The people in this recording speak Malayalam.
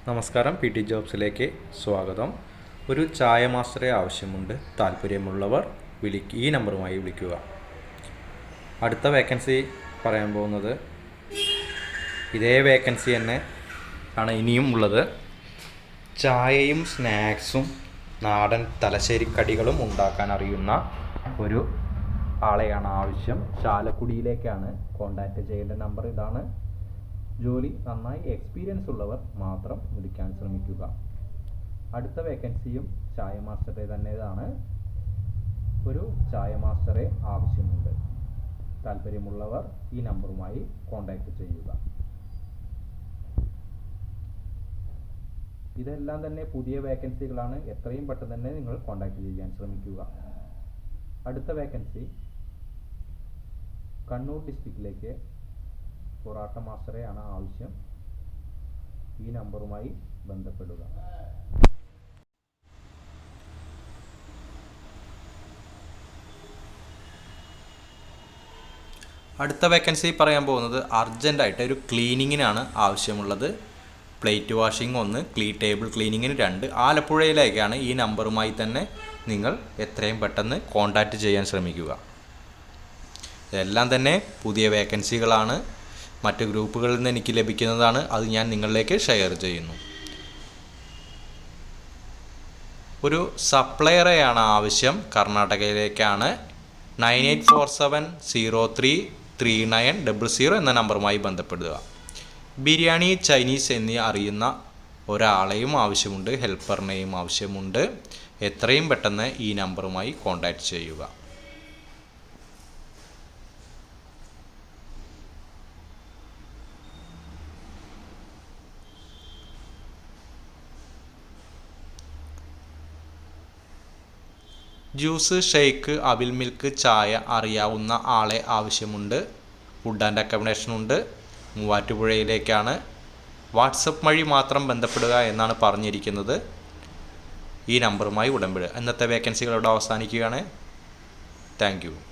നമസ്കാരം, പി ടി ജോബ്സിലേക്ക് സ്വാഗതം. ഒരു ചായ മാസ്റ്ററെ ആവശ്യമുണ്ട്. താല്പര്യമുള്ളവർ ഈ നമ്പറുമായി വിളിക്കുക. അടുത്ത വേക്കൻസി പറയാൻ പോകുന്നത് ഇതേ വേക്കൻസി തന്നെ ആണ് ഇനിയും ഉള്ളത്. ചായയും സ്നാക്സും നാടൻ തലശ്ശേരി കടികളും ഉണ്ടാക്കാൻ അറിയുന്ന ഒരു ആളെയാണ് ആവശ്യം. ചാലക്കുടിയിലേക്കാണ്. കോൺടാക്റ്റ് ചെയ്യേണ്ട നമ്പർ ഇതാണ്. ജോലി നന്നായി എക്സ്പീരിയൻസ് ഉള്ളവർ മാത്രം വിളിക്കാൻ ശ്രമിക്കുക. അടുത്ത വേക്കൻസിയും ചായ മാസ്റ്ററെ തന്നെയാണ്. ഒരു ചായ മാസ്റ്ററെ ആവശ്യമുണ്ട്. താല്പര്യമുള്ളവർ ഈ നമ്പറുമായി കോൺടാക്റ്റ് ചെയ്യുക. ഇതെല്ലാം തന്നെ പുതിയ വേക്കൻസികളാണ്. എത്രയും പെട്ടെന്ന് തന്നെ നിങ്ങൾ കോൺടാക്റ്റ് ചെയ്യാൻ ശ്രമിക്കുക. അടുത്ത വേക്കൻസി കണ്ണൂർ ഡിസ്ട്രിക്റ്റിലേക്ക് പൊറാട്ട മാസ്റ്ററെയാണ് ആവശ്യം. ഈ നമ്പറുമായി ബന്ധപ്പെടുക. അടുത്ത വേക്കൻസി പറയാൻ പോകുന്നത് അർജൻറ്റായിട്ട് ഒരു ക്ലീനിങ്ങിനാണ് ആവശ്യമുള്ളത്. പ്ലേറ്റ് വാഷിംഗ് 1, ടേബിൾ ക്ലീനിങ്ങിന് 2. ആലപ്പുഴയിലേക്കാണ്. ഈ നമ്പറുമായി തന്നെ നിങ്ങൾ എത്രയും പെട്ടെന്ന് കോൺടാക്റ്റ് ചെയ്യാൻ ശ്രമിക്കുക. ഇതെല്ലാം തന്നെ പുതിയ വേക്കൻസികളാണ്. മറ്റ് ഗ്രൂപ്പുകളിൽ നിന്ന് എനിക്ക് ലഭിക്കുന്നതാണ്. അത് ഞാൻ നിങ്ങളിലേക്ക് ഷെയർ ചെയ്യുന്നു. ഒരു സപ്ലയറെയാണ് ആവശ്യം. കർണാടകയിലേക്കാണ്. 9847033900 എന്ന നമ്പറുമായി ബന്ധപ്പെടുക. ബിരിയാണി, ചൈനീസ് എന്നീ അറിയുന്ന ഒരാളെയും ആവശ്യമുണ്ട്. ഹെൽപ്പറിനെയും ആവശ്യമുണ്ട്. എത്രയും പെട്ടെന്ന് ഈ നമ്പറുമായി കോൺടാക്റ്റ് ചെയ്യുക. ജ്യൂസ്, ഷേക്ക്, അവിൽ മിൽക്ക്, ചായ അറിയാവുന്ന ആളെ ആവശ്യമുണ്ട്. ഫുഡ് ആൻഡ് അക്കോമഡേഷൻ ഉണ്ട്. മൂവാറ്റുപുഴയിലേക്കാണ്. വാട്സപ്പ് വഴി മാത്രം ബന്ധപ്പെടുക എന്നാണ് പറഞ്ഞിരിക്കുന്നത്. ഈ നമ്പറുമായി ഉടമ്പടുക. ഇന്നത്തെ വേക്കൻസികളോട് അവസാനിക്കുകയാണ്. Thank you.